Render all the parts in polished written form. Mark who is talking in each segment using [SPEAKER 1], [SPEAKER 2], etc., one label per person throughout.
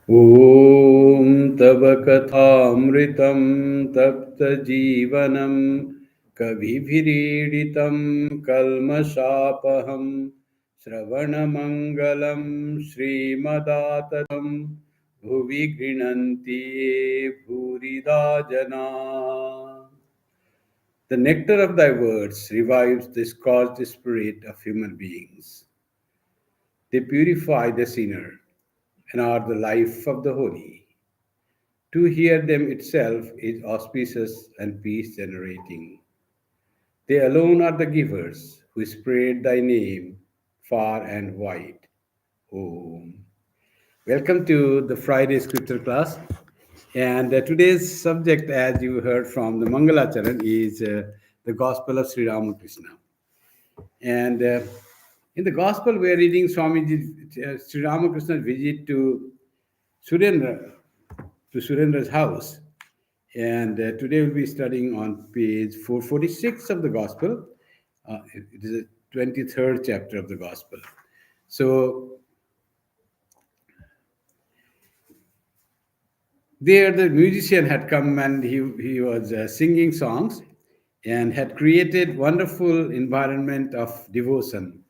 [SPEAKER 1] ॐ तव कथामृतं तप्तजीवनं कविभिरीडितं कल्मषापहं श्रवणमङ्गलं श्रीमदाततं भुवि गृह्णन्ति ये भूरिदा जना. The nectar of thy words revives the scorched spirit of human beings. They purify the sinner and are the life of the holy. To hear them itself is auspicious and peace generating. They alone are the givers who spread thy name far and wide. Om. Welcome to the Friday scripture class. And today's subject, as you heard from the Mangalacharan, is the Gospel of Sri Ramakrishna. And in the Gospel, we are reading Sri Ramakrishna's visit Surendra, to Surendra's house. And today we'll be studying on page 446 of the Gospel. It is the 23rd chapter of the Gospel. So there the musician had come and he was singing songs and had created wonderful environment of devotion.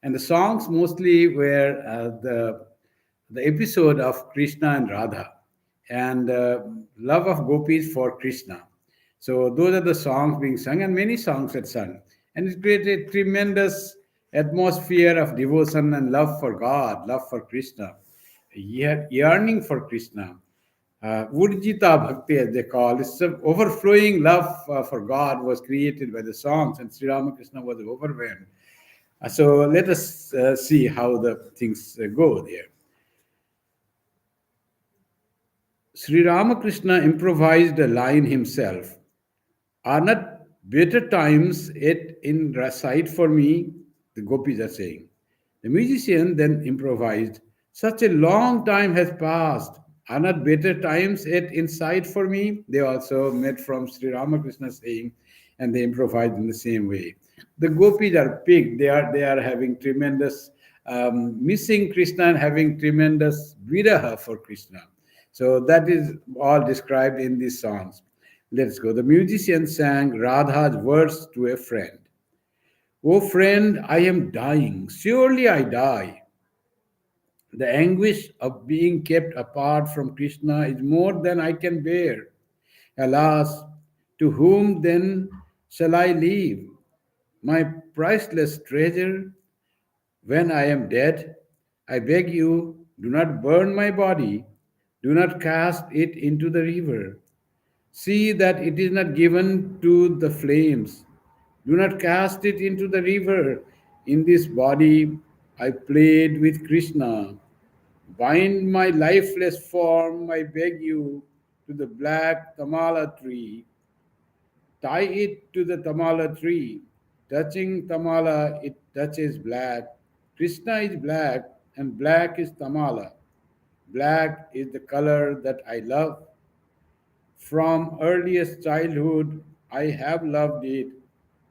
[SPEAKER 1] And the songs mostly were the episode of Krishna and Radha and love of gopis for Krishna. So those are the songs being sung, and many songs had sung. And it created tremendous atmosphere of devotion and love for God, love for Krishna, yearning for Krishna. Urjita Bhakti, as they call, it's an overflowing love for God was created by the songs, and Sri Ramakrishna was overwhelmed. So let us see how the things go there. Sri Ramakrishna improvised a line himself. Are not better times yet in sight for me? The gopis are saying. The musician then improvised. Such a long time has passed. Are not better times yet in sight for me? They also met from Sri Ramakrishna saying, and they improvised in the same way. The gopis are picked. They are having tremendous missing Krishna and having tremendous viraha for Krishna. So that is all described in these songs. Let's go. The musician sang Radha's words to a friend. Oh friend, I am dying. Surely I die. The anguish of being kept apart from Krishna is more than I can bear. Alas, to whom then shall I leave my priceless treasure? When I am dead, I beg you, do not burn my body, do not cast it into the river. See that it is not given to the flames. Do not cast it into the river. In this body I played with Krishna. Bind my lifeless form, I beg you, to the black tamala tree. Tie it to the tamala tree. Touching tamala, it touches black. Krishna is black, and black is tamala. Black is the color that I love. From earliest childhood, I have loved it.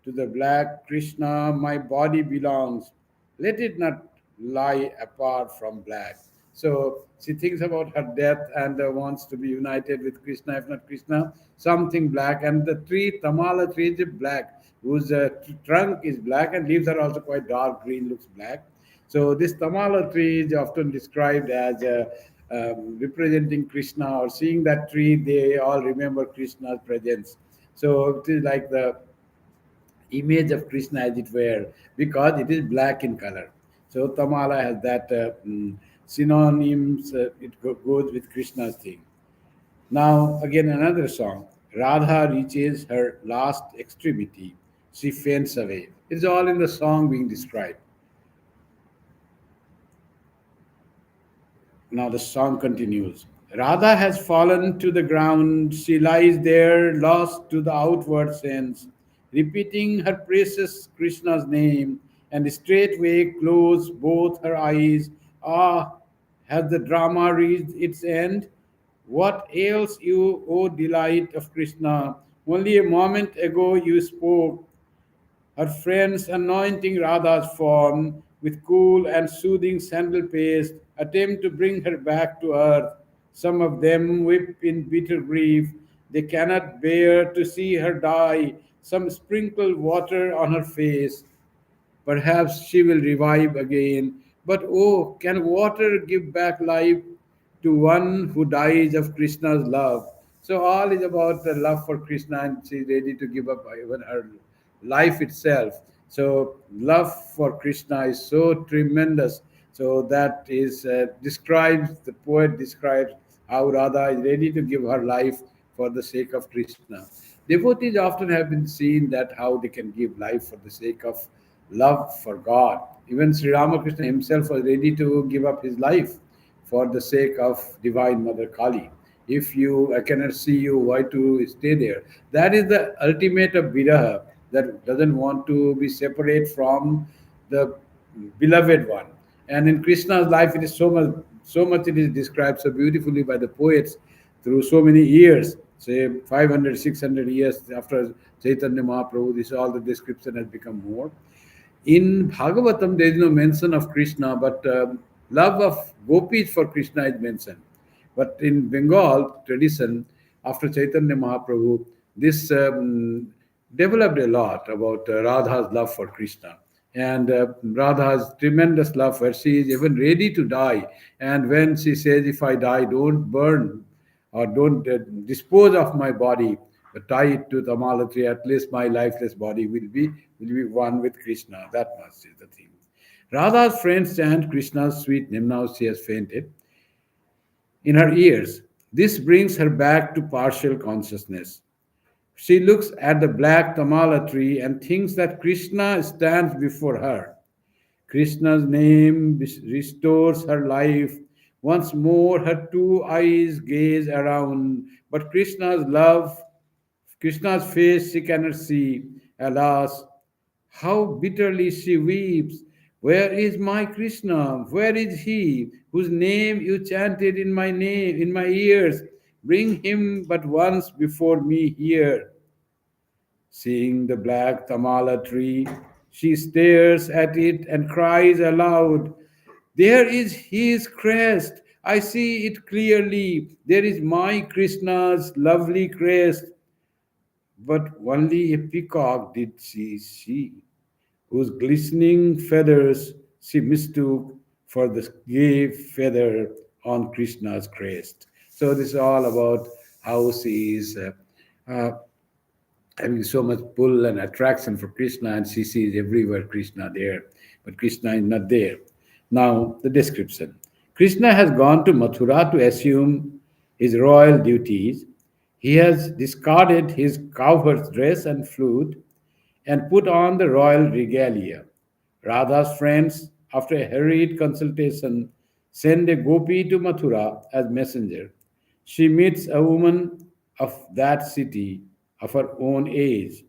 [SPEAKER 1] To the black Krishna, my body belongs. Let it not lie apart from black. So she thinks about her death and wants to be united with Krishna, if not Krishna, something black. And the tree, Tamala tree, is black, whose trunk is black and leaves are also quite dark green, looks black. So this Tamala tree is often described as representing Krishna, or seeing that tree, they all remember Krishna's presence. So it is like the image of Krishna, as it were, because it is black in color. So Tamala has that synonyms, goes with Krishna's thing. Now, again, another song. Radha reaches her last extremity. She faints away. It's all in the song being described. Now the song continues. Radha has fallen to the ground. She lies there, lost to the outward sense, repeating her precious Krishna's name, and straightway close both her eyes. Ah, has the drama reached its end? What ails you, O delight of Krishna? Only a moment ago you spoke, her friends anointing Radha's form with cool and soothing sandal paste, attempt to bring her back to earth. Some of them weep in bitter grief. They cannot bear to see her die. Some sprinkle water on her face. Perhaps she will revive again. But oh, can water give back life to one who dies of Krishna's love? So all is about the love for Krishna, and she's ready to give up even her life itself. So love for Krishna is so tremendous. So that is describes the poet describes how Radha is ready to give her life for the sake of Krishna. Devotees often have been seen that how they can give life for the sake of love for God. Even Sri Ramakrishna himself was ready to give up his life for the sake of Divine Mother Kali. If you I cannot see you, why to stay there? That is the ultimate of viraha, that doesn't want to be separate from the beloved one. And in Krishna's life, it is so much it is described so beautifully by the poets through so many years, say 500, 600 years after Chaitanya Mahaprabhu, this all the description has become more. In Bhagavatam, there is no mention of Krishna, but love of gopis for Krishna is mentioned. But in Bengal tradition, after Chaitanya Mahaprabhu, this developed a lot about Radha's love for Krishna and Radha's tremendous love, where she is even ready to die. And when she says, "If I die, don't burn or don't dispose of my body, but tie it to the Malatree, at least my lifeless body will be one with Krishna." That much is the thing. Radha's friends chant Krishna's sweet name. Now she has fainted in her ears. This brings her back to partial consciousness. She looks at the black tamala tree and thinks that Krishna stands before her. Krishna's name restores her life. Once more, her two eyes gaze around, but Krishna's face she cannot see. Alas, how bitterly she weeps. Where is my Krishna? Where is he whose name you chanted in my ears? Bring him but once before me here. Seeing the black tamala tree, she stares at it and cries aloud, "There is his crest. I see it clearly. There is my Krishna's lovely crest." But only a peacock did she see, whose glistening feathers she mistook for the gay feather on Krishna's crest. So this is all about how she is uh, having so much pull and attraction for Krishna, and she sees everywhere Krishna there, but Krishna is not there. Now, the description. Krishna has gone to Mathura to assume his royal duties. He has discarded his cowherd's dress and flute and put on the royal regalia. Radha's friends, after a hurried consultation, send a gopi to Mathura as messenger. She meets a woman of that city of her own age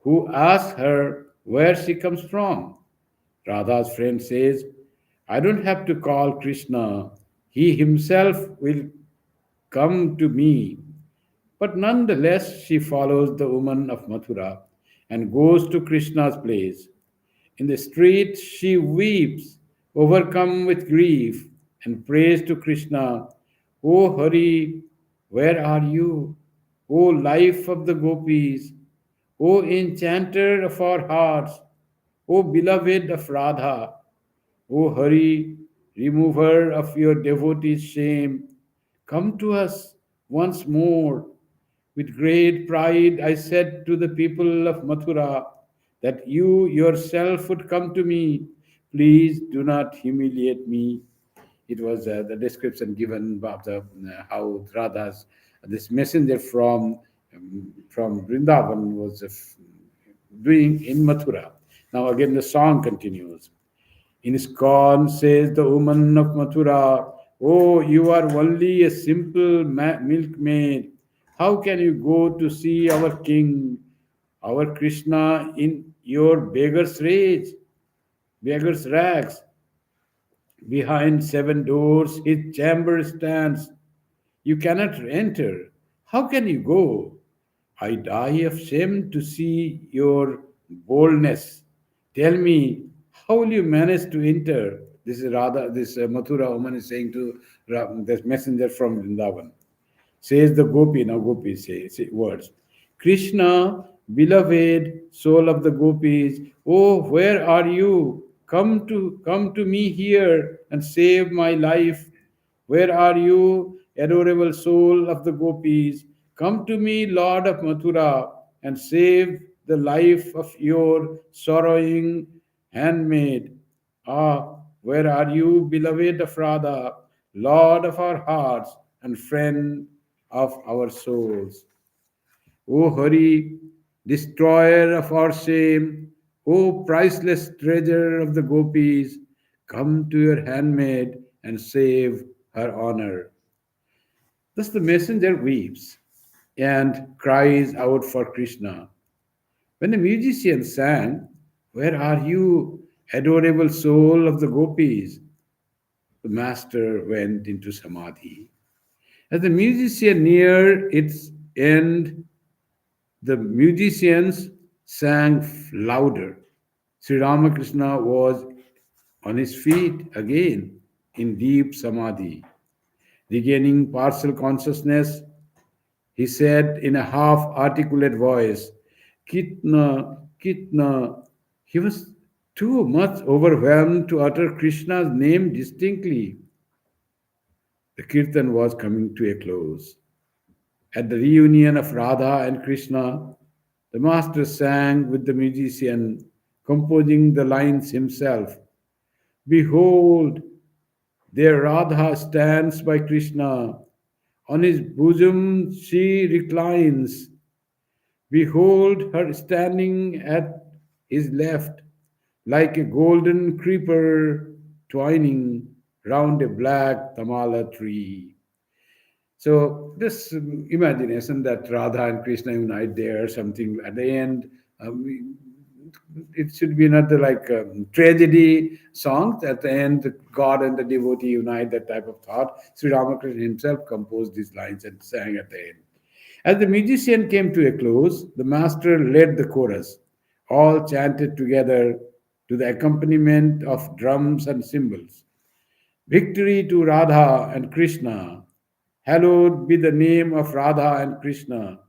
[SPEAKER 1] who asks her where she comes from. Radha's friend says, "I don't have to call Krishna. He himself will come to me." But nonetheless, she follows the woman of Mathura and goes to Krishna's place. In the street, she weeps, overcome with grief, and prays to Krishna, "O Hari, where are you? O life of the gopis, O enchanter of our hearts, O beloved of Radha, O Hari, remover of your devotees' shame, come to us once more." With great pride, I said to the people of Mathura that you yourself would come to me. Please do not humiliate me. It was the description given of the how Radha's this messenger from Vrindavan was doing in Mathura. Now again the song continues. In scorn says the woman of Mathura, "Oh, you are only a simple milkmaid. How can you go to see our king, our Krishna, in your beggar's rags? Behind seven doors his chamber stands. You cannot enter. How can you go? I die of shame to see your boldness. Tell me, how will you manage to enter?" This is Radha, this Mathura woman is saying to this messenger from Vrindavan. Says the gopi, now gopi say words. Krishna, beloved soul of the gopis, oh, where are you? Come to me here and save my life. Where are you, adorable soul of the gopis? Come to me, Lord of Mathura, and save the life of your sorrowing handmaid. Ah, where are you, beloved of Radha, Lord of our hearts and friend of our souls? O Hari, destroyer of our shame, O priceless treasure of the gopis, come to your handmaid and save her honor. Thus the messenger weeps and cries out for Krishna. When the musician sang, where are you, adorable soul of the gopis? The master went into samadhi. As the musician neared its end, the musicians sang louder. Sri Ramakrishna was on his feet again in deep samadhi. Regaining partial consciousness, he said in a half articulate voice, Kitna, Kitna. He was too much overwhelmed to utter Krishna's name distinctly. The kirtan was coming to a close. At the reunion of Radha and Krishna, the master sang with the musician, composing the lines himself. Behold, there Radha stands by Krishna. On his bosom she reclines. Behold her standing at his left, like a golden creeper twining round a black tamala tree. So this imagination that Radha and Krishna unite there, something at the end, it should be not the like tragedy songs. At the end, God and the devotee unite. That type of thought. Sri Ramakrishna himself composed these lines and sang at the end. As the musician came to a close, the master led the chorus. All chanted together to the accompaniment of drums and cymbals. Victory to Radha and Krishna. Hallowed be the name of Radha and Krishna.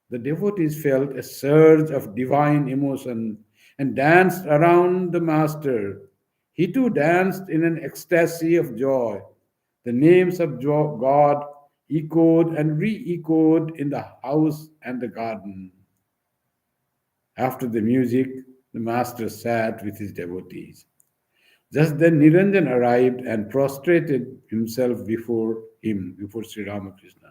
[SPEAKER 1] The devotees felt a surge of divine emotion and danced around the master. He too danced in an ecstasy of joy. The names of God echoed and re echoed in the house and the garden. After the music, the master sat with his devotees. Just then Niranjan arrived and prostrated himself before Sri Ramakrishna.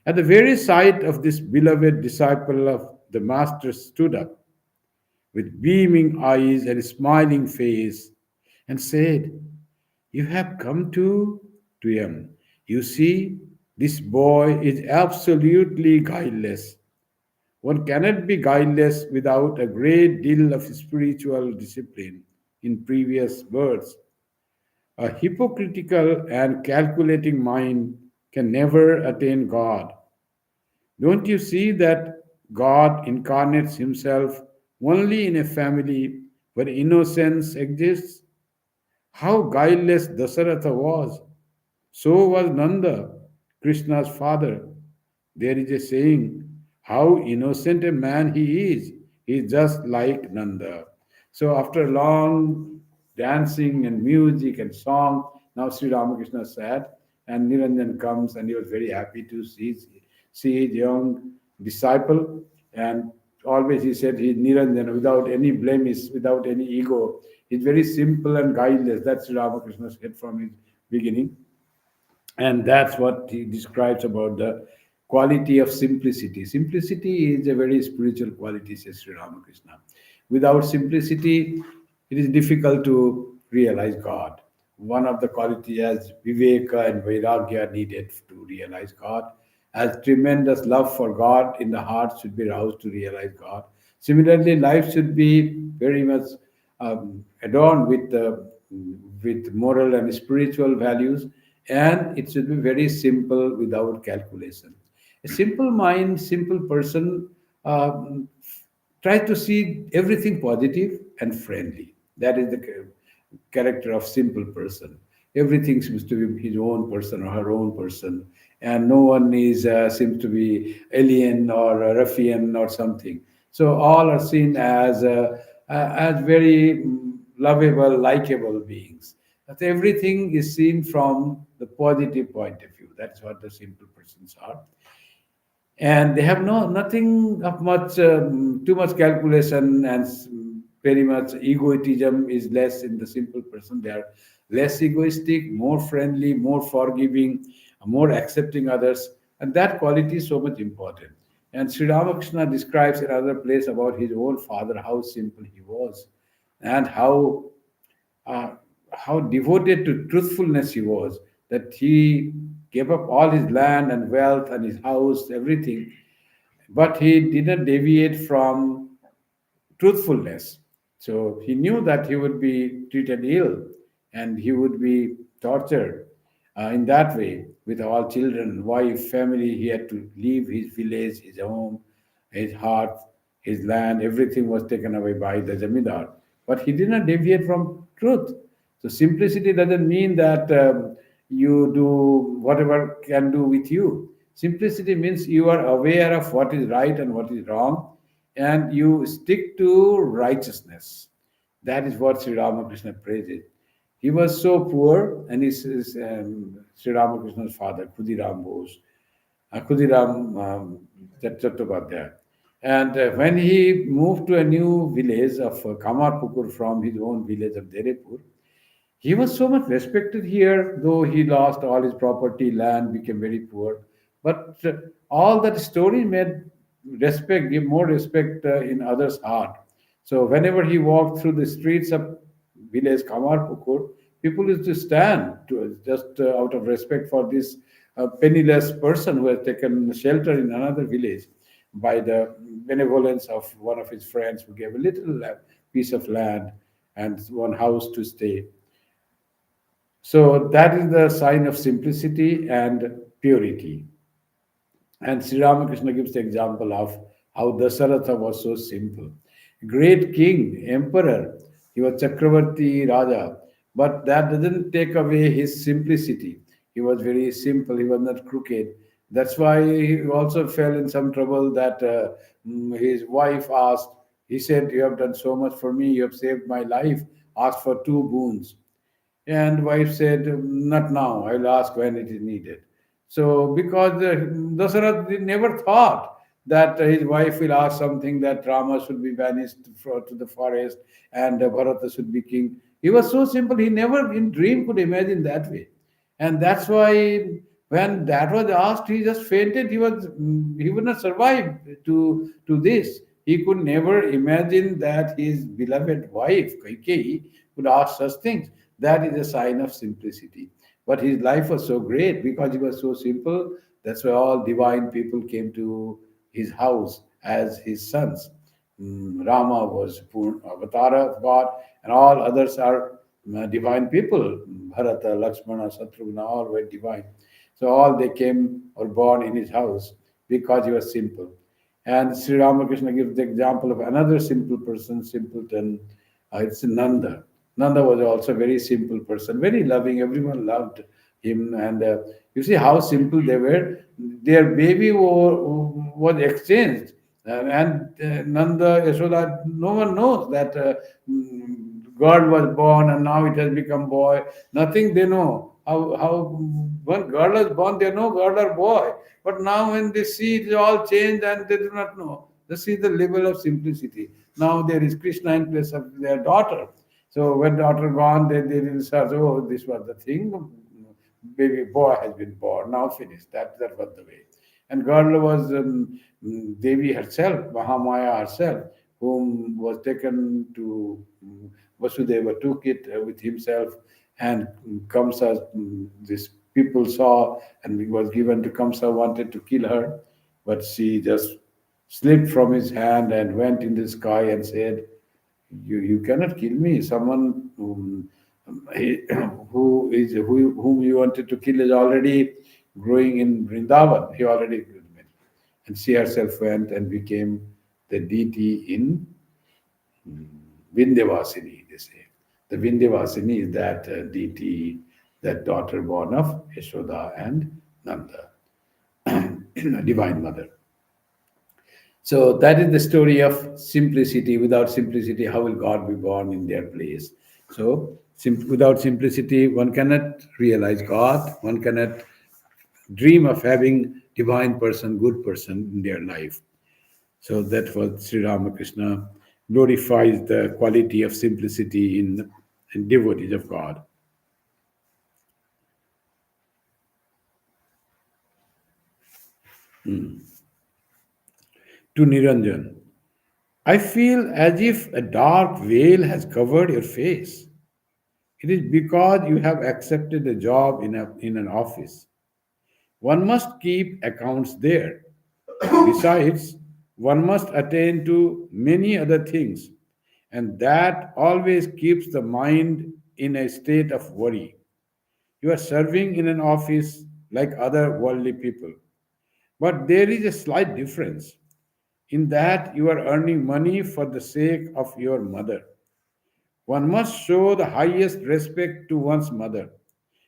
[SPEAKER 1] At the very sight of this beloved disciple of the Master stood up with beaming eyes and smiling face and said, You have come to him. You see, this boy is absolutely guileless. One cannot be guileless without a great deal of spiritual discipline in previous births. A hypocritical and calculating mind can never attain God. Don't you see that God incarnates himself only in a family where innocence exists? How guileless Dasaratha was. So was Nanda, Krishna's father. There is a saying, how innocent a man he is. He is just like Nanda. So after long dancing and music and song, now Sri Ramakrishna sat and Niranjan comes and he was very happy to see his young disciple. And always he said he is Niranjan without any blemish, without any ego. He's very simple and guileless. That's Sri Ramakrishna said from his beginning. And that's what he describes about the quality of simplicity. Simplicity is a very spiritual quality, says Sri Ramakrishna. Without simplicity, it is difficult to realize God. One of the qualities as viveka and vairagya are needed to realize God, as tremendous love for God in the heart should be roused to realize God. Similarly, life should be very much adorned with moral and spiritual values, and it should be very simple without calculation. A simple mind, simple person try to see everything positive and friendly. That is the character of simple person. Everything seems to be his own person or her own person, and no one is seems to be alien or a ruffian or something. So all are seen as very lovable, likable beings. That everything is seen from the positive point of view. That's what the simple persons are, and they have nothing of much too much calculation, and very much egoism is less in the simple person. They are less egoistic, more friendly, more forgiving, more accepting others, and that quality is so much important. And Sri Ramakrishna describes in another place about his own father how simple he was, and uh, how devoted to truthfulness he was, that he gave up all his land and wealth and his house, everything, but he didn't deviate from truthfulness. So he knew that he would be treated ill and he would be tortured in that way with all children, wife, family. He had to leave his village, his home, his heart, his land. Everything was taken away by the Zamindar. But he did not deviate from truth. So simplicity doesn't mean that you do whatever can do with you. Simplicity means you are aware of what is right and what is wrong, and you stick to righteousness. That is what Sri Ramakrishna praises. He was so poor, and Sri Ramakrishna's father, Khudiram Bose, Khudiram Chattopadhyay. And when he moved to a new village of Kamarpukur from his own village of Derepur, he was so much respected here, though he lost all his property, land, became very poor. But all that story made respect, give more respect in others' heart. So whenever he walked through the streets of village Kamarpukur, people used to stand to, just out of respect for this penniless person who has taken shelter in another village by the benevolence of one of his friends who gave a little piece of land and one house to stay. So that is the sign of simplicity and purity. And Sri Ramakrishna gives the example of how Dasaratha was so simple. Great king, emperor, he was Chakravarti Raja, but that doesn't take away his simplicity. He was very simple, he was not crooked. That's why he also fell in some trouble that his wife asked, he said, "You have done so much for me, you have saved my life, asked for two boons." And wife said, "Not now. I'll ask when it is needed." So, because Dasarath never thought that his wife will ask something that Rama should be banished to the forest and Bharata should be king. He was so simple, he never in dream could imagine that way. And that's why when that was asked, he just fainted. He would not survive to this. He could never imagine that his beloved wife, Kaikeyi, could ask such things. That is a sign of simplicity. But his life was so great because he was so simple. That's why all divine people came to his house as his sons. Rama was Avatara of God, and all others are divine people. Bharata, Lakshmana, Shatrugna, all were divine. So all they came or born in his house because he was simple. And Sri Ramakrishna gives the example of another simple person, simpleton. It's Nanda. Nanda was also a very simple person, very loving. Everyone loved him. And you see how simple they were. Their baby was exchanged. And Nanda, Yashoda, no one knows that girl was born and now it has become boy. Nothing they know. How when girl is born, they know girl or boy. But now when they see it all changed and they do not know. This is the level of simplicity. Now there is Krishna in place of their daughter. So when daughter gone, they will search, oh, this was the thing. Baby boy has been born. Now finished. That was the way. And girl was Devi herself, Mahamaya herself, whom was taken to Vasudeva, took it with himself, and Kamsa, this people saw, and it was given to Kamsa, wanted to kill her, but she just slipped from his hand and went in the sky and said, you cannot kill me. Someone he- whom you wanted to kill is already growing in Vrindavan. He already, and she herself went and became the deity in Vindhyavasini, they say. The Vindhyavasini is that deity that daughter born of Yashoda and Nanda, Divine Mother. So that is the story of simplicity. Without simplicity, how will God be born in their place? So without simplicity, one cannot realize God. One cannot dream of having divine person, good person in their life. So that was Sri Ramakrishna glorifies the quality of simplicity in devotees of God. To Niranjan, I feel as if a dark veil has covered your face. It is because you have accepted a job in an office. One must keep accounts there. Besides, one must attend to many other things, and that always keeps the mind in a state of worry. You are serving in an office like other worldly people, but there is a slight difference in that you are earning money for the sake of your mother. One must show the highest respect to one's mother,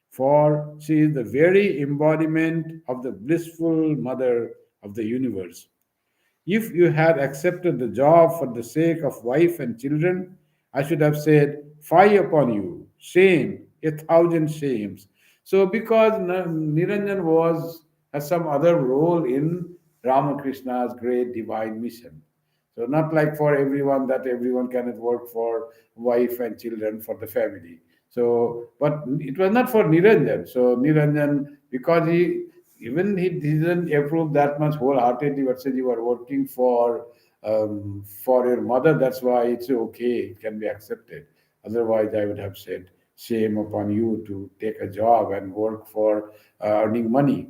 [SPEAKER 1] for she is the very embodiment of the blissful mother of the universe. If you had accepted the job for the sake of wife and children, I should have said, fie upon you, shame, 1,000 shames. So, because Niranjan has some other role in Ramakrishna's great divine mission. So, not like for everyone that everyone cannot work for wife and children for the family. So, but it was not for Niranjan. So, Niranjan, because he didn't approve that much wholeheartedly, but said you are working for your mother, that's why it's okay, it can be accepted. Otherwise, I would have said, shame upon you to take a job and work for earning money,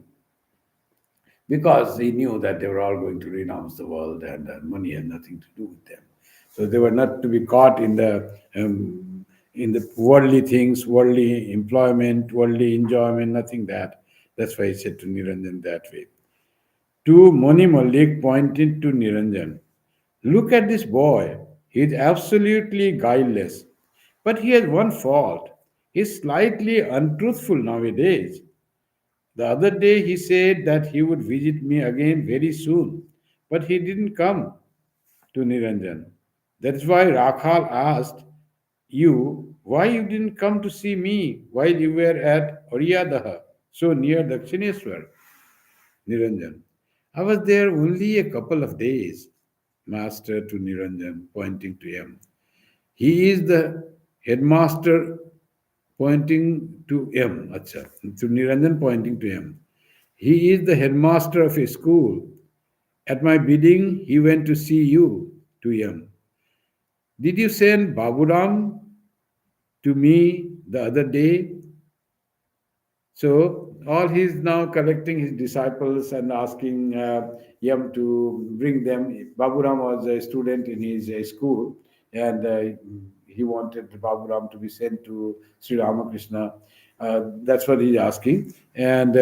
[SPEAKER 1] because he knew that they were all going to renounce the world and money had nothing to do with them. So they were not to be caught in the worldly things, worldly employment, worldly enjoyment, nothing that. That's why he said to Niranjan that way. To Moni Malik pointed to Niranjan. Look at this boy. He is absolutely guileless. But he has one fault. He is slightly untruthful nowadays. The other day he said that he would visit me again very soon, but he didn't come to Niranjan. That's why Rakhal asked you why you didn't come to see me while you were at Oryadaha, so near Dakshineswar. Niranjan. I was there only a couple of days, Master to Niranjan, pointing to him. He is the headmaster, pointing to him. Acha, to Niranjan, pointing to him. He is the headmaster of a school. At my bidding, he went to see you, to him. Did you send Baburam to me the other day? So all he's now collecting his disciples and asking Yam to bring them. Baburam was a student in his school, and he wanted Baburam to be sent to Sri Ramakrishna. That's what he's asking, and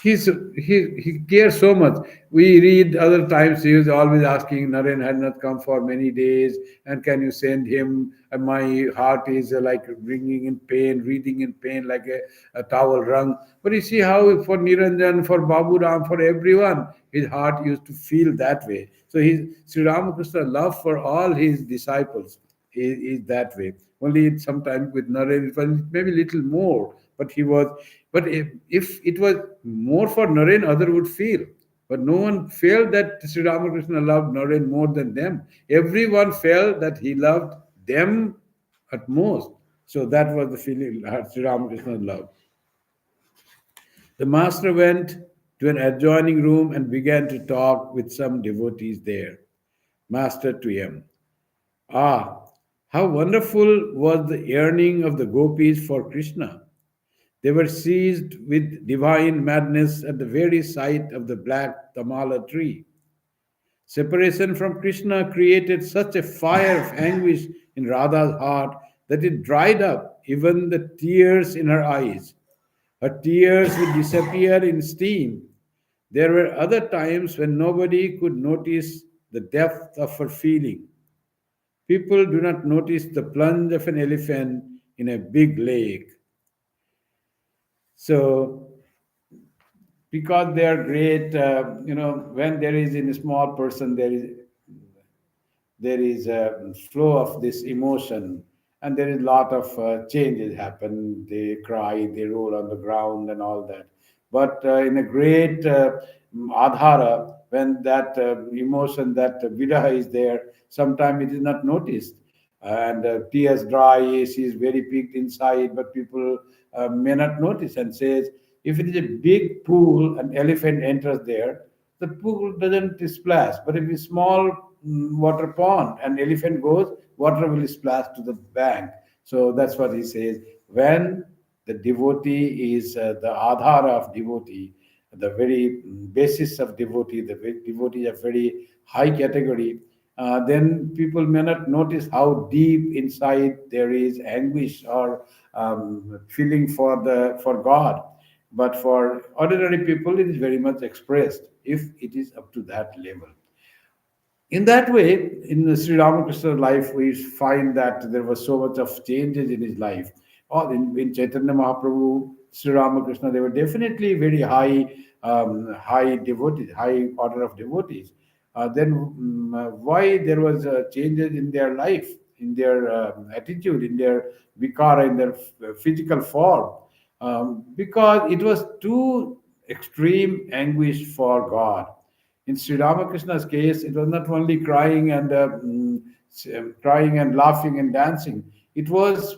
[SPEAKER 1] he cares so much. We read other times he was always asking, Naren had not come for many days, and can you send him? And my heart is like bringing in pain, breathing in pain like a towel wrung. But you see how for Niranjan, for Babu Ram, for everyone, his heart used to feel that way. So his Sri Ramakrishna love for all his disciples is that way. Only sometimes with Naren it was maybe little more, but he was. But if it was more for Naren, other would feel. But no one felt that Sri Ramakrishna loved Naren more than them. Everyone felt that he loved them at most. So that was the feeling Sri Ramakrishna loved. The master went to an adjoining room and began to talk with some devotees there. Master to him. Ah, how wonderful was the yearning of the gopis for Krishna. They were seized with divine madness at the very sight of the black tamala tree. Separation from Krishna created such a fire of anguish in Radha's heart that it dried up even the tears in her eyes. Her tears would disappear in steam. There were other times when nobody could notice the depth of her feeling. People do not notice the plunge of an elephant in a big lake. So because they are great, when there is in a small person, there is a flow of this emotion, and there is a lot of changes happen. They cry, they roll on the ground and all that. But in a great adhara, when that emotion, that vidaha is there, sometimes it is not noticed, and tears dry, she is very peaked inside, but people may not notice, and says, if it is a big pool, an elephant enters there, the pool doesn't splash. But if it's small water pond, an elephant goes, water will splash to the bank. So that's what he says. When the devotee is the adhara of devotee, the very basis of devotee, devotee is a very high category, then people may not notice how deep inside there is anguish or feeling for God. But for ordinary people, it is very much expressed if it is up to that level. In that way, in Sri Ramakrishna's life, we find that there was so much of changes in his life. Or in Chaitanya Mahaprabhu, Sri Ramakrishna, they were definitely very high devotees, high order of devotees. Then why there was changes in their life, in their attitude, in their vikara, in their physical form? Because it was too extreme anguish for God. In Sri Ramakrishna's case, it was not only crying and laughing and dancing. It was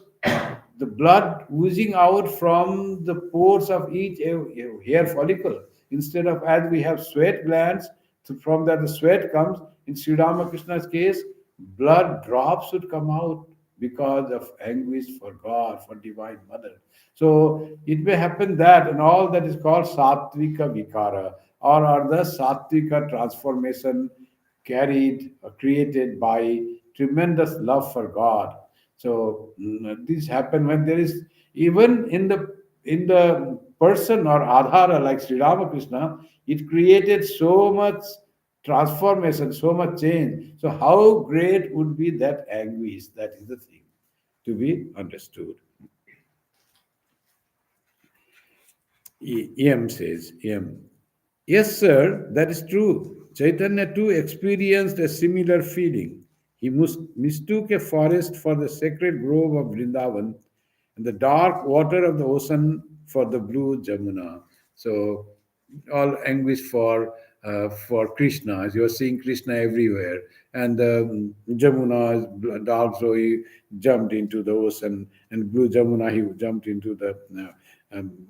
[SPEAKER 1] the blood oozing out from the pores of each hair follicle. Instead of, as we have sweat glands, so from that the sweat comes. In Sri Ramakrishna's case, blood drops would come out because of anguish for God, for Divine Mother. So it may happen that, and all that is called sattvika vikara, or the sattvika transformation carried or created by tremendous love for God. So this happen when there is, even in the person or adhara like Sri Ramakrishna, it created so much transformation, so much change. So how great would be that anguish? That is the thing to be understood. M says, M. Yes, sir, that is true. Chaitanya too experienced a similar feeling. He mistook a forest for the sacred grove of Vrindavan and the dark water of the ocean for the blue Jamuna. So, all anguish for Krishna, as you are seeing Krishna everywhere, and the Jamuna is dark, so he jumped into the ocean, and blue Jamuna he jumped into the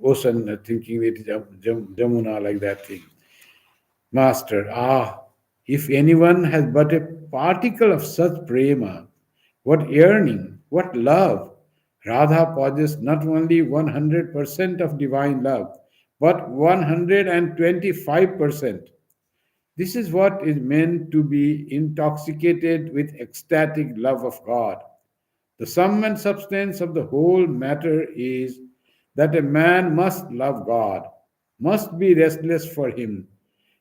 [SPEAKER 1] ocean, thinking it is Jamuna, like that thing. Master, if anyone has but a particle of such prema, what yearning, what love! Radha possesses not only 100% of divine love, but 125%. This is what is meant to be intoxicated with ecstatic love of God. The sum and substance of the whole matter is that a man must love God, must be restless for Him.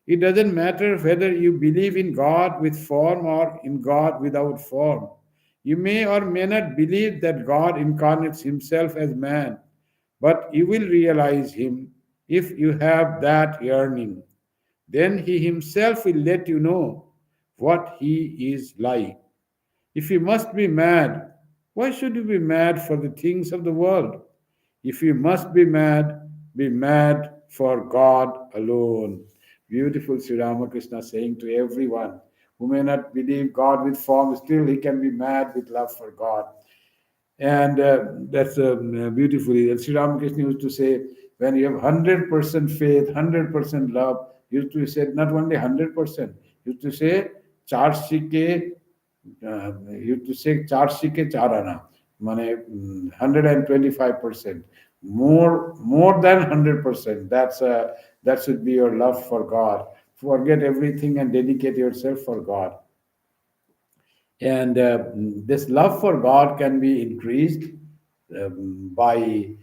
[SPEAKER 1] It doesn't matter whether you believe in God with form or in God without form. You may or may not believe that God incarnates Himself as man, but you will realize Him if you have that yearning. Then He Himself will let you know what He is like. If you must be mad, why should you be mad for the things of the world? If you must be mad for God alone. Beautiful Sri Ramakrishna saying to everyone who may not believe God with form, still he can be mad with love for God. And that's beautifully. And Sri Ramakrishna used to say, when you have 100% faith, 100% love, he used to say not only 100%, he used to say, Charshike, used to say, Charshike Charana, mane 125%. More than 100%. That should be your love for God. Forget everything and dedicate yourself for God. And this love for God can be increased by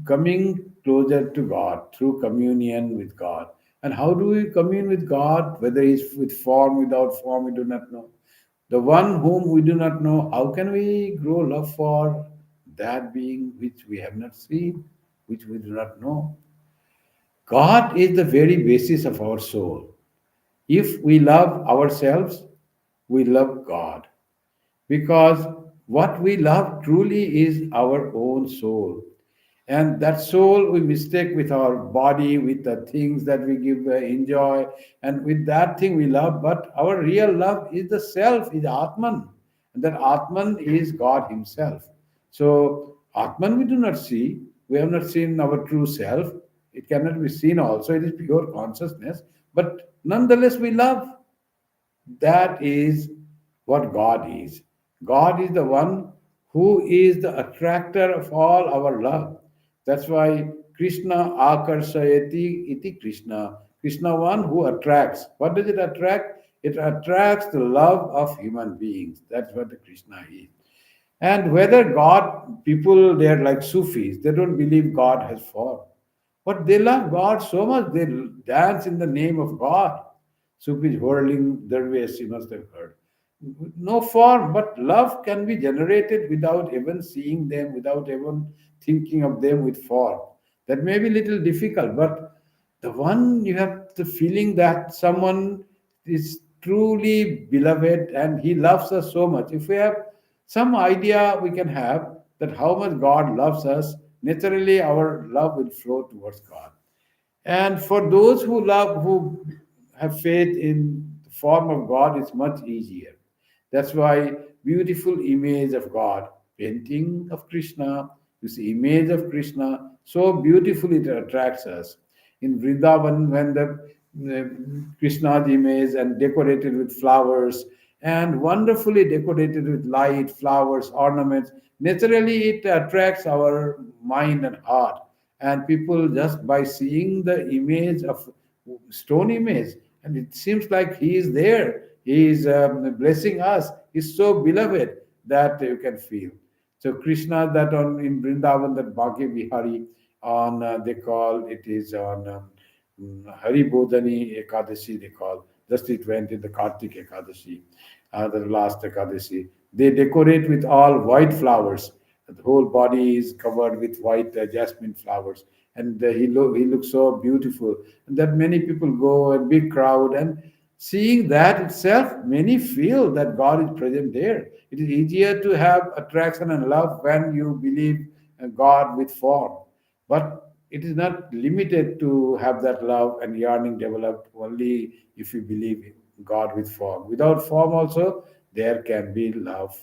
[SPEAKER 1] coming closer to God through communion with God. And how do we commune with God? Whether it's with form, without form, we do not know. The one whom we do not know, how can we grow love for that being which we have not seen? which we do not know. God is the very basis of our soul. If we love ourselves, we love God. Because what we love truly is our own soul. And that soul we mistake with our body, with the things that we give enjoy, and with that thing we love. But our real love is the self, is Atman. And that Atman is God Himself. So, Atman we do not see. We have not seen our true self. It cannot be seen also. It is pure consciousness. But nonetheless, we love. That is what God is. God is the one who is the attractor of all our love. That's why Krishna akarsayati iti Krishna. Krishna one who attracts. What does it attract? It attracts the love of human beings. That's what the Krishna is. And whether God, people, they're like Sufis, they don't believe God has form. But they love God so much, they dance in the name of God. Sufis whirling dervish, you must have heard. No form, but love can be generated without even seeing them, without even thinking of them with form. That may be a little difficult, but the one you have the feeling that someone is truly beloved and he loves us so much. If we have some idea we can have that how much God loves us, naturally our love will flow towards God. And for those who love, who have faith in the form of God, it's much easier. That's why beautiful image of God, painting of Krishna, you see image of Krishna, so beautifully it attracts us. In Vrindavan, when the Krishna's image and decorated with flowers and wonderfully decorated with light, flowers, ornaments, naturally it attracts our mind and heart. And people just by seeing the image of stone image, and it seems like he is there, he is blessing us, he's so beloved that you can feel. So Krishna, that on in Vrindavan, that Bhagya Vihari, on they call it is on Hari Bodhani Ekadashi, they call. Just it went in the Kartik Ekadashi, the last Ekadashi. They decorate with all white flowers. The whole body is covered with white jasmine flowers, and he looks so beautiful. And that many people go, and big crowd, and seeing that itself, many feel that God is present there. It is easier to have attraction and love when you believe God with form. But it is not limited to have that love and yearning developed only if you believe in God with form. Without form, also, there can be love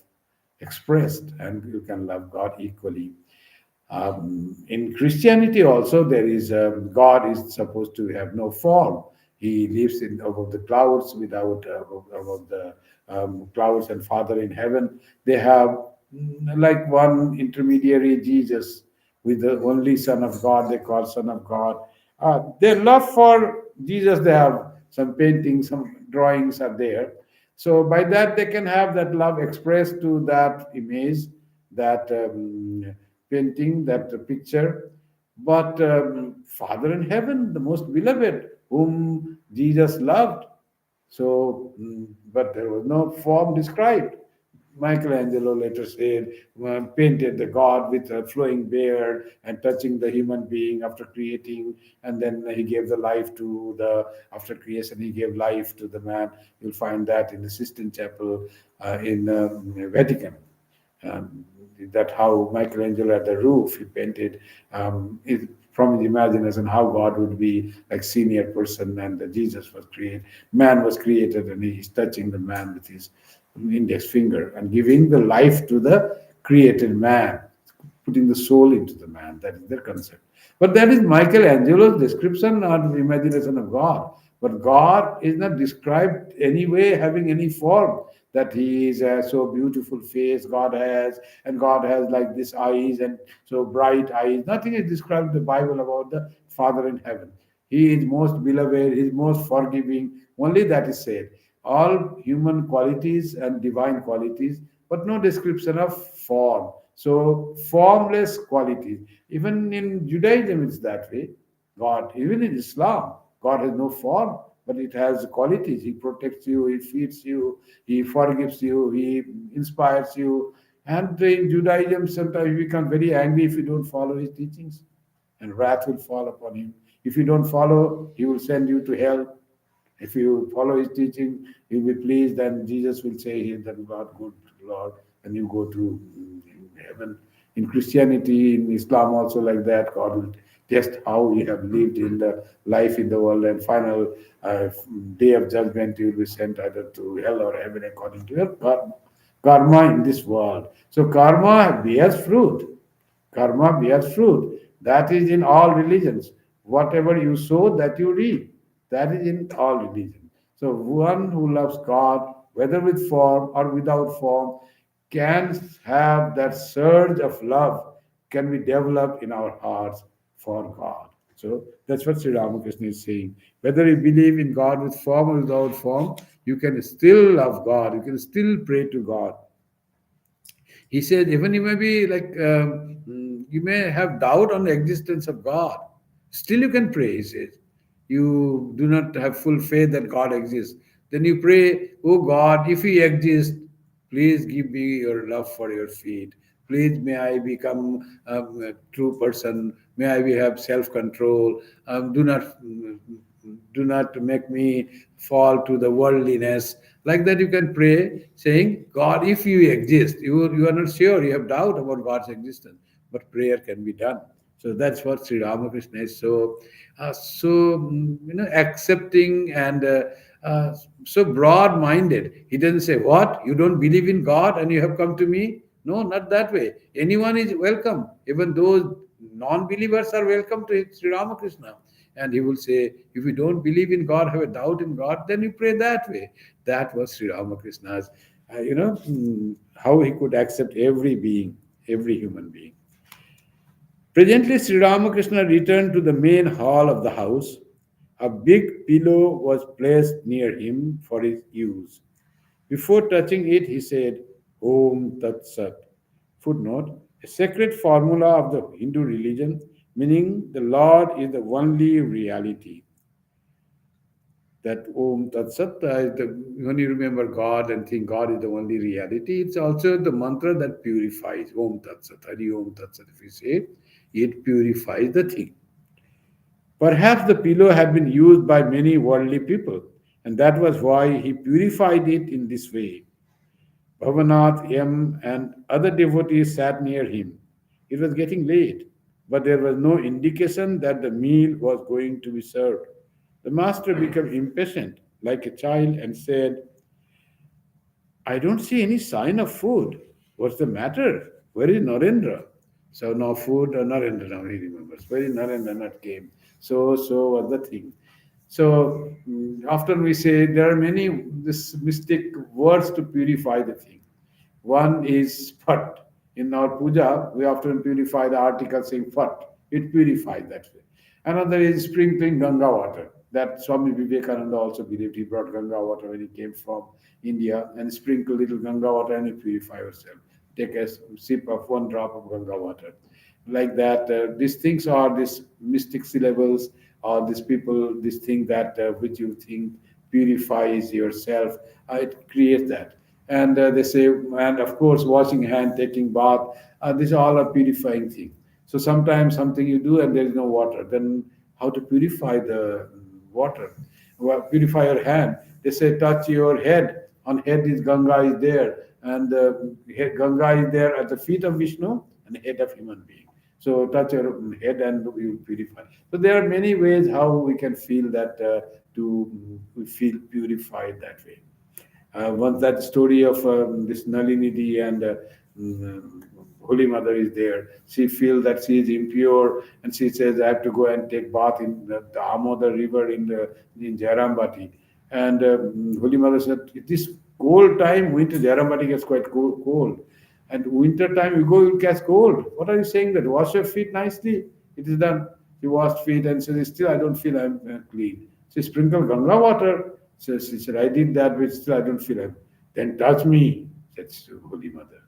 [SPEAKER 1] expressed, and you can love God equally. In Christianity also, there is God is supposed to have no form. He lives in above the clouds, without above the clouds, and Father in heaven. They have like one intermediary, Jesus, with the only Son of God. They call Son of God. Their love for Jesus, they have some paintings, some drawings are there. So by that they can have that love expressed to that image, that painting, that picture. But Father in heaven, the most beloved, whom Jesus loved. So, but there was no form described. Michelangelo later said, painted the God with a flowing beard and touching the human being after creating, and then he gave the life to the, after creation, he gave life to the man. You'll find that in the Sistine Chapel in Vatican. Um, that how Michelangelo at the roof he painted from his imagination how God would be like senior person, and Jesus was created, man was created, and he is touching the man with his index finger and giving the life to the created man, putting the soul into the man. That is their concept. But that is Michelangelo's description or imagination of God. But God is not described anyway having any form. That he is a so beautiful face God has, and God has like this eyes and so bright eyes. Nothing is described in the Bible about the Father in heaven. He is most beloved, he is most forgiving. Only that is said. All human qualities and divine qualities, but no description of form. So formless qualities. Even in Judaism, it's that way. God, even in Islam, God has no form, but it has qualities. He protects you, He feeds you, He forgives you, He inspires you. And in Judaism, sometimes you become very angry if you don't follow His teachings. and wrath will fall upon him. If you don't follow, he will send you to hell. If you follow his teaching, you'll be pleased, then Jesus will say, "Here, then God, good Lord," and you go to heaven. In Christianity, in Islam, also like that, God will test how you have lived in the life in the world, and final uh, day of judgment, you will be sent either to hell or heaven according to your karma in this world. So karma bears fruit. Karma bears fruit. That is in all religions. Whatever you sow, that you reap. That is in all religions. So one who loves God, whether with form or without form, can have that surge of love can be developed in our hearts for God. So that's what Sri Ramakrishna is saying. Whether you believe in God with form or without form, you can still love God. You can still pray to God. He says, even you may be like, you may have doubt on the existence of God. Still, you can pray, he says. You do not have full faith that God exists. Then you pray, "Oh God, if He exists, please give me your love for your feet. Please, may I become a true person. May I have self control. Do not make me fall to the worldliness." Like that, you can pray, saying, "God, if you exist," you are not sure, you have doubt about God's existence, but prayer can be done. So that's what Sri Ramakrishna is accepting and uh, so broad minded. He doesn't say, "What, you don't believe in God and you have come to me?" No, not that way. Anyone is welcome. Even those non believers are welcome to Sri Ramakrishna. And he will say, "If you don't believe in God, have a doubt in God, then you pray that way." That was Sri Ramakrishna's, how he could accept every being, every human being. Presently, Sri Ramakrishna returned to the main hall of the house. A big pillow was placed near him for his use. Before touching it, he said, "Om Tat Sat." Footnote: a sacred formula of the Hindu religion, meaning the Lord is the only reality. That Om Tat Sat, when you remember God and think God is the only reality, it's also the mantra that purifies. Om Tat Sat, Hari Om Tat Sat, if you say, it purifies the thing. Perhaps the pillow had been used by many worldly people, and that was why he purified it in this way. Bhavanath, M, and other devotees sat near him. It was getting late, but there was no indication that the meal was going to be served. The master became impatient, like a child, and said, "I don't see any sign of food. What's the matter? Where is Narendra?" So no food, Narendra, now he remembers. Where is Narendra not came? So was the thing. So often we say there are many this mystic words to purify the thing. One is Phat. In our puja, we often purify the article saying Phat. It purifies that way. Another is sprinkling Ganga water. That Swami Vivekananda also believed. He brought Ganga water when he came from India and sprinkle little Ganga water and you purify yourself. Take a sip of one drop of Ganga water. Like that, these things are these mystic syllables or these people, this thing that which you think purifies yourself. It creates that. And they say, and of course, washing hand, taking bath, these all are purifying things. So sometimes something you do and there is no water, then how to purify the water? Well, purify your hand. They say touch your head. On head is Ganga is there, and Ganga is there at the feet of Vishnu and head of human being. So touch your head and you purify. So there are many ways how we can feel that to we feel purified that way. Once that story of this Nalinidhi and Holy Mother is there, she feels that she is impure and she says, "I have to go and take bath in the Amodar river in Jairambati." And Holy Mother said, "This cold time, winter, Jairambati gets quite cold. And winter time, you go, you catch cold. What are you saying that? Wash your feet nicely." It is done. She washed feet and said, "Still, I don't feel I'm clean." She sprinkled Ganga water. So she said, "I did that, but still I don't feel it." "Then touch me," said Holy Mother.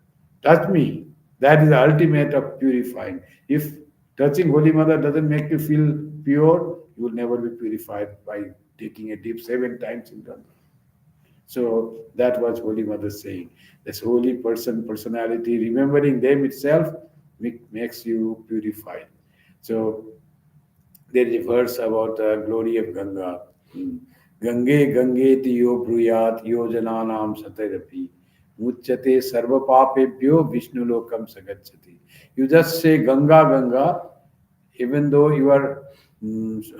[SPEAKER 1] "Touch me." That is the ultimate of purifying. If touching Holy Mother doesn't make you feel pure, you will never be purified by taking a dip 7 times in Ganga. So that was Holy Mother saying. This holy person, personality, remembering them itself makes you purified. So There is a verse about the glory of Ganga. Hmm. Gange Gange yo bruyat yojananam satarapi muchyate sarva papebhyo Vishnu lokam sagachati. You just say Ganga Ganga, even though you are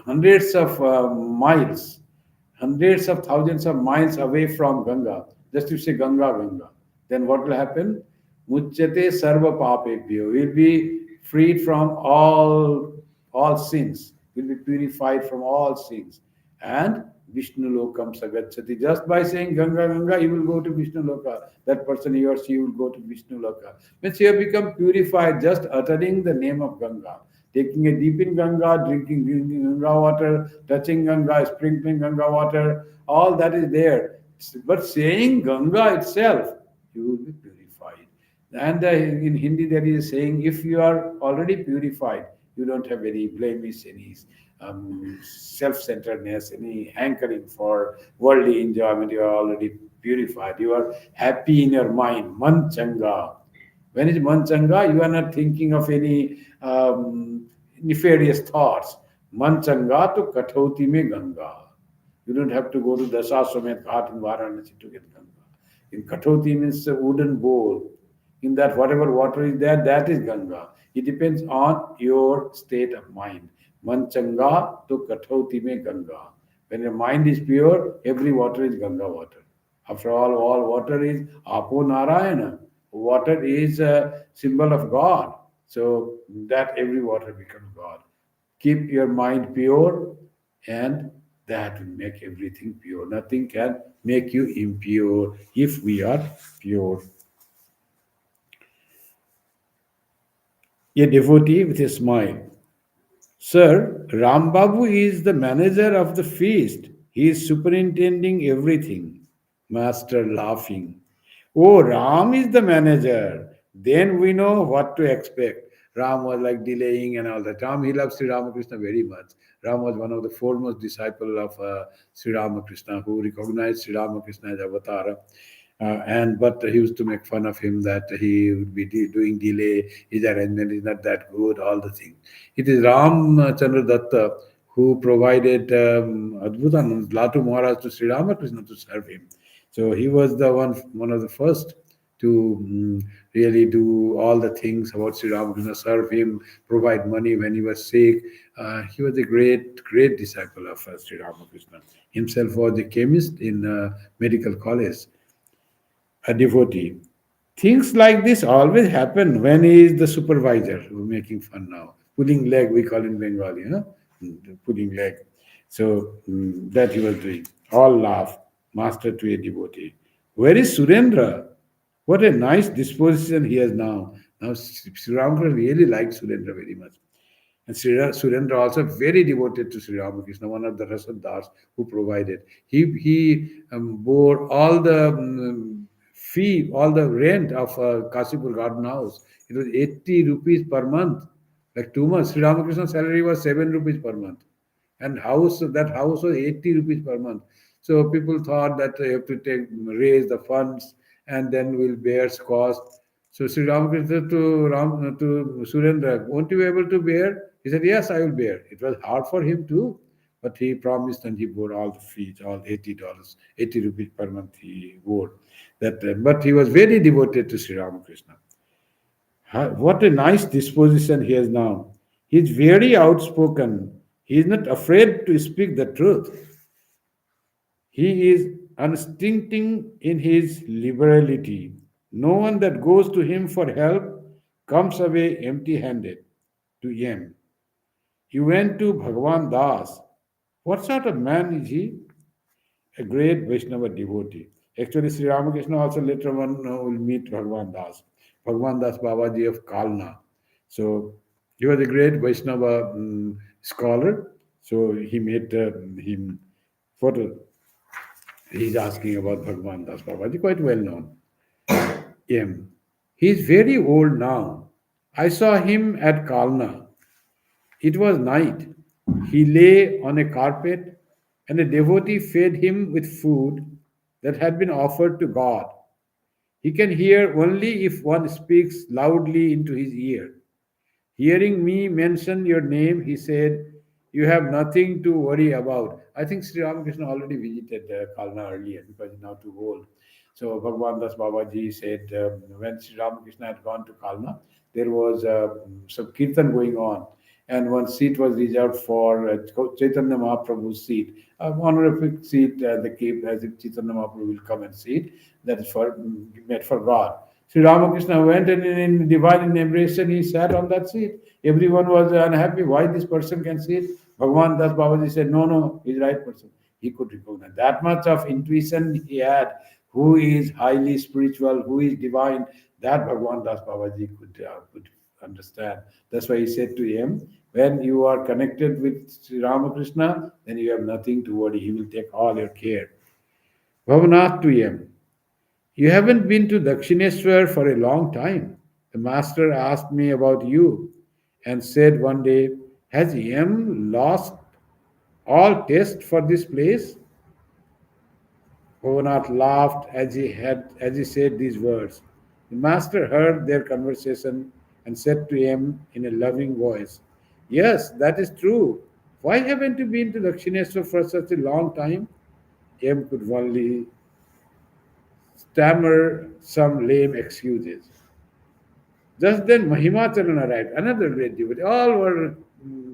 [SPEAKER 1] hundreds of miles, hundreds of thousands of miles away from Ganga, just to say Ganga Ganga, then what will happen? Muchyate sarva papebhyo. Will be freed from all sins, will be purified from all sins. And Vishnu Lokam Sagachati. Just by saying Ganga Ganga, you will go to Vishnu Loka. That person, he or she, will go to Vishnu Loka. Means you have become purified just uttering the name of Ganga. Taking a dip in Ganga, drinking Ganga water, touching Ganga, sprinkling Ganga water, all that is there. But saying Ganga itself, you will be purified. And in Hindi, there is a saying, if you are already purified, you don't have any blemish, any self-centeredness, any hankering for worldly enjoyment. You are already purified. You are happy in your mind. Man changa. When it's man changa, you are not thinking of any nefarious thoughts. Man changa to kathauti me Ganga. You don't have to go to Dasashwamet Ghat in Varanasi to get Ganga. In Kathauti means a wooden bowl. In that, whatever water is there, that is Ganga. It depends on your state of mind. Manchanga to Kathauti me Ganga. When your mind is pure, every water is Ganga water. After all water is Apo Narayana. Water is a symbol of God. So that every water becomes God. Keep your mind pure, and that will make everything pure. Nothing can make you impure if we are pure. A devotee with a smile. Sir, Rambabu is the manager of the feast. He is superintending everything. Master laughing. Oh, Ram is the manager. Then we know what to expect. Ram was like delaying and all that. Ram, he loves Sri Ramakrishna very much. Ram was one of the foremost disciples of Sri Ramakrishna, who recognized Sri Ramakrishna as Avatara. And but he used to make fun of him that he would be doing delay, his arrangement is not that good, all the things. It is Ram Chandra Datta who provided Adbhutan Latu Maharaj to Sri Ramakrishna to serve him. So he was the one of the first to really do all the things about Sri Ramakrishna, serve him, provide money when he was sick. He was a great disciple of Sri Ramakrishna. Himself was a chemist in medical college, a devotee. Things like this always happen when he is the supervisor. We're making fun now. Pulling leg, we call in Bengali, pulling leg. So that he was doing. All laugh. Master to a devotee. Where is Surendra? What a nice disposition he has now. Now, Sri Ramakrishna really liked Surendra very much. And Surendra also very devoted to Sri Ramakrishna, one of the Rasadas who provided. He bore all the fee, all the rent of Kasipur garden house. It was 80 rupees per month, like 2 months. Sri Ramakrishna's salary was 7 rupees per month. And that house was 80 rupees per month. So people thought that they have to raise the funds and then we'll bear cost. So Sri Ramakrishna to Surendra, won't you be able to bear? He said, yes, I will bear. It was hard for him too, but he promised and he bore all the fees, all $80, 80 rupees per month he bore. But he was very devoted to Sri Ramakrishna. What a nice disposition he has now. He is very outspoken. He is not afraid to speak the truth. He is unstinting in his liberality. No one that goes to him for help comes away empty handed to him. He went to Bhagavan Das. What sort of man is he? A great Vaishnava devotee. Actually, Sri Ramakrishna also later on will meet Bhagavan Das Babaji of Kalna. So he was a great Vaishnava scholar. So he met him. Photo. He's asking about Bhagavan Das Babaji, quite well known. M. He's very old now. I saw him at Kalna. It was night. He lay on a carpet, and a devotee fed him with food that had been offered to God. He can hear only if one speaks loudly into his ear. Hearing me mention your name, he said, You have nothing to worry about. I think Sri Ramakrishna already visited Kalna earlier because he's now too old. So Bhagwan Das Babaji said when Sri Ramakrishna had gone to Kalna, there was some kirtan going on, and one seat was reserved for Chaitanya Mahaprabhu's seat, a honorific seat. They came as if Chaitanya Mahaprabhu will come and sit. That is for meant for God. Sri Ramakrishna went and in divine embracement, he sat on that seat. Everyone was unhappy. Why this person can sit? Bhagwan Das Babaji said, no, no, he's the right person. He could recognize that much of intuition he had. Who is highly spiritual, who is divine, that Bhagwan Das Babaji could understand. That's why he said to him, when you are connected with Sri Ramakrishna, then you have nothing to worry. He will take all your care. Bhavanath to him. You haven't been to Dakshineswar for a long time. The master asked me about you and said one day, has M lost all taste for this place? Bhavanath laughed as he said these words. The master heard their conversation and said to him in a loving voice, yes, that is true. Why haven't you been to Dakshineswar for such a long time? M could only stammer some lame excuses. Just then Mahimacharan arrived, another great devotee. All were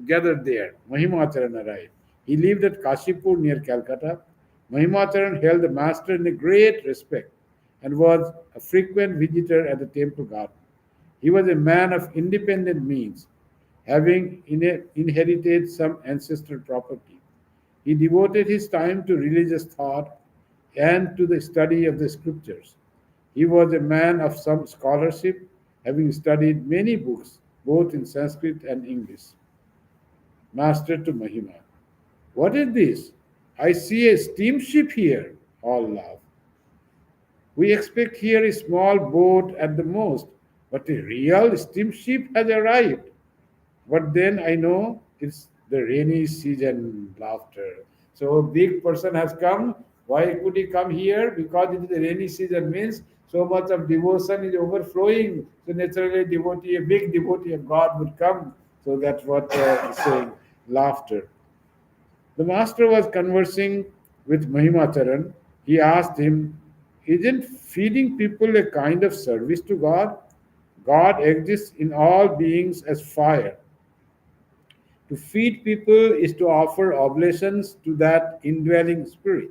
[SPEAKER 1] gathered there. Mahimacharan arrived. He lived at Kashipur near Calcutta. Mahimacharan held the master in a great respect and was a frequent visitor at the temple garden. He was a man of independent means, having inherited some ancestral property. He devoted his time to religious thought and to the study of the scriptures. He was a man of some scholarship, having studied many books, both in Sanskrit and English. Master to Mahima. What is this? I see a steamship here. All laugh. We expect here a small boat at the most, but a real steamship has arrived. But then I know it's the rainy season laughter. So big person has come. Why could he come here? Because it is the rainy season means so much of devotion is overflowing. So naturally, a big devotee of God would come. So that's what he's saying, laughter. The master was conversing with Mahimacharan. He asked him, isn't feeding people a kind of service to God? God exists in all beings as fire. To feed people is to offer oblations to that indwelling spirit.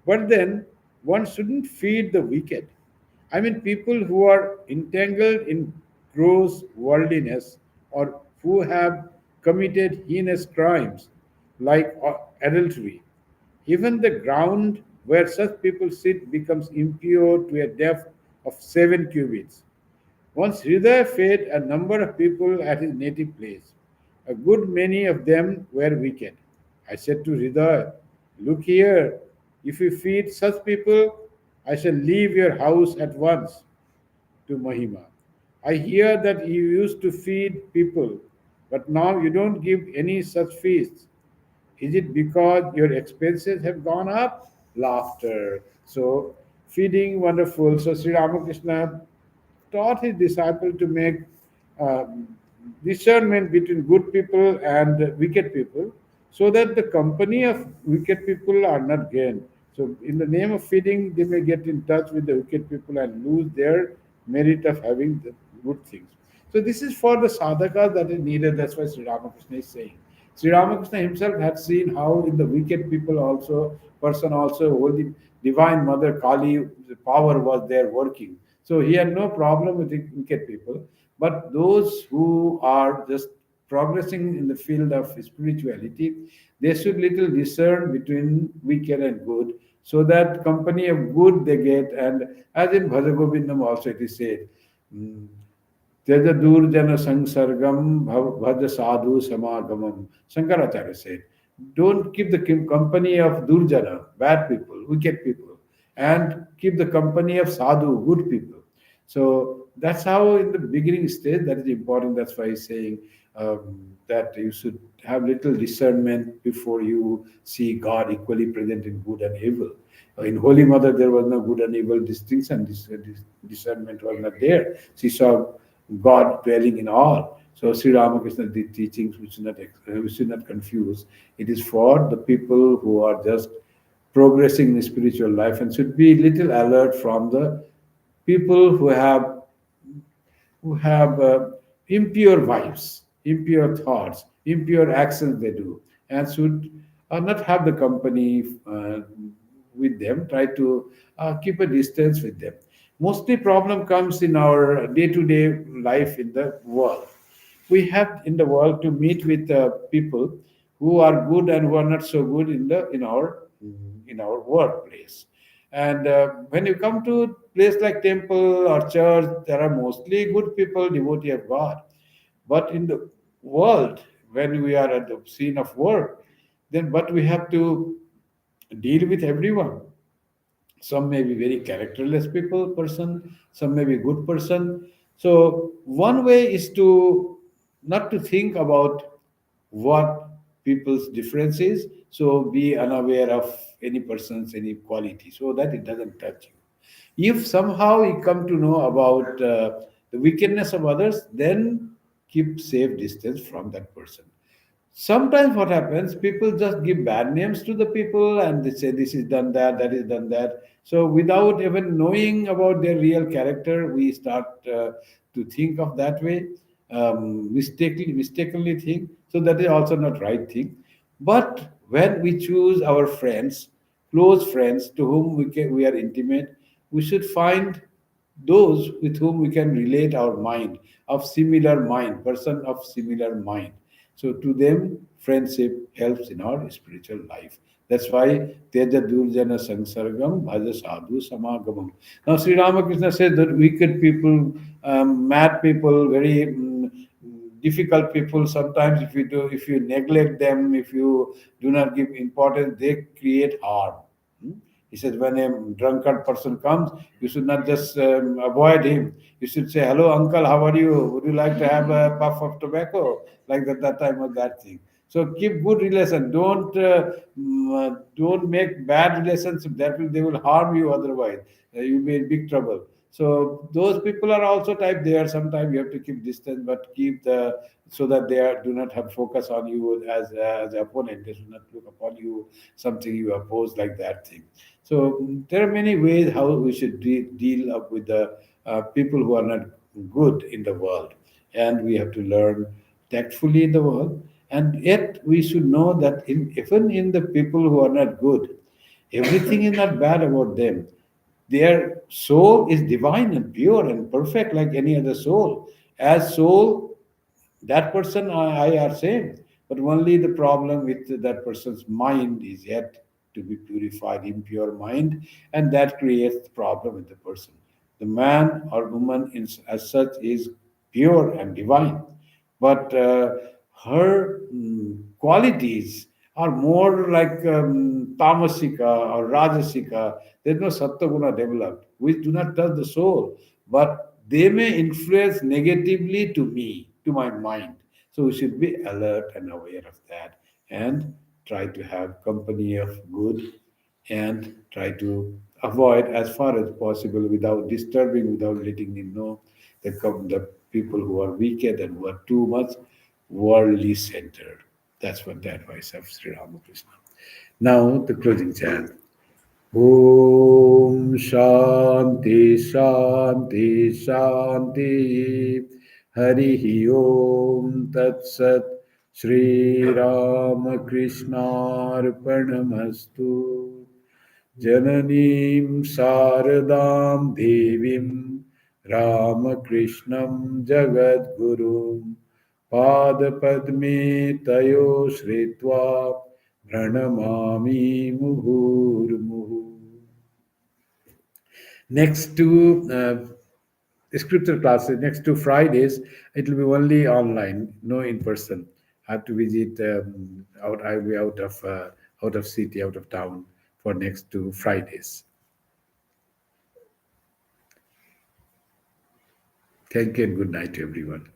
[SPEAKER 1] But then one shouldn't feed the wicked. I mean, people who are entangled in gross worldliness or who have committed heinous crimes like adultery. Even the ground where such people sit becomes impure to a depth of 7 cubits. Once Hridaya fed a number of people at his native place. A good many of them were wicked. I said to Hridaya, look here, if you feed such people, I shall leave your house at once. To Mahima. I hear that you used to feed people, but now you don't give any such feasts. Is it because your expenses have gone up? Laughter. So, feeding wonderful. So, Sri Ramakrishna taught his disciple to make um, discernment between good people and wicked people so that the company of wicked people are not gained. So, in the name of feeding, they may get in touch with the wicked people and lose their merit of having the good things. So, this is for the sadhaka that is needed. That's why Sri Ramakrishna is saying. Sri Ramakrishna himself had seen how in the wicked people also, person also, holy divine mother Kali, the power was there working. So he had no problem with the wicked people. But those who are just progressing in the field of spirituality, they should little discern between wicked and good, so that company of good they get. And as in Bhajagovindam also it is said, mm, Tyaja Durjana Sangsargam Bhaja Sadhu Samagamam. Shankaracharya said, don't keep the company of Durjana, bad people, wicked people, and keep the company of Sadhu, good people. So that's how in the beginning stage that is important. That's why he's saying that you should have little discernment before you see God equally present in good and evil. In Holy Mother, there was no good and evil distinction. Discernment was not there. She saw God dwelling in all. So Sri Ramakrishna teachings we should not confuse. It is for the people who are just progressing in spiritual life and should be little alert from the people who have impure vibes, impure thoughts, impure actions they do, and should not have the company with them. Try to keep a distance with them. Mostly problem comes in our day-to-day life in the world. We have in the world to meet with people who are good and who are not so good in our workplace. And when you come to place like temple or church, there are mostly good people, devotee of God. But in the world, when we are at the scene of work, then but we have to deal with everyone. Some may be very characterless person, some may be good person. So one way is to not to think about what people's difference is, so be unaware of any person's any quality so that it doesn't touch you. If somehow you come to know about the wickedness of others, then keep safe distance from that person. Sometimes what happens, people just give bad names to the people and they say this is done that, that is done that. So without even knowing about their real character, we start to think of that way, mistakenly think. So that is also not right thing. But when we choose our friends, close friends to whom we are intimate, we should find those with whom we can relate our mind, of similar mind, person of similar mind. So to them, friendship helps in our spiritual life. That's why Teja Durjana Sangsargam Bhaja Sadhu Samagamam. Now Sri Ramakrishna says that wicked people, mad people, very difficult people, sometimes if you neglect them, if you do not give importance, they create harm. Hmm? He says, when a drunkard person comes, you should not just avoid him. You should say, "Hello, uncle, how are you? Would you like to have a puff of tobacco?" Like that time of that thing. So keep good relation. Don't make bad relations. They will harm you otherwise. You'll be in big trouble. So those people are also type there. Sometimes you have to keep distance, but keep the so that do not have focus on you as an opponent. They should not look upon you something you oppose like that thing. So there are many ways how we should deal up with the people who are not good in the world, and we have to learn tactfully in the world. And yet we should know that even in the people who are not good, everything is not bad about them. Their soul is divine and pure and perfect like any other soul. As soul, that person I are same, but only the problem with that person's mind is yet to be purified, impure mind, and that creates the problem with the person. The man or woman as such is pure and divine, but her qualities are more like tamasika or rajasika. There's no sattva developed, which do not touch the soul, but they may influence negatively to me, to my mind. So we should be alert and aware of that and try to have company of good and try to avoid as far as possible without disturbing, without letting them know the people who are wicked and who are too much worldly centered. That's what the advice of Sri Ramakrishna. Now the closing chant. Om Shanti Shanti Shanti Hari Om Tat Sat Sri Ramakrishna Arpanamastu Jananim Saradam Devim Ramakrishnam Jagadgurum Padapadme Tayo Shritva Pranamami Muhurmuhu. Next two scripture classes, next two Fridays, it will be only online, no in person. I have to visit out. I will be out of city, out of town for next two Fridays. Thank you and good night to everyone.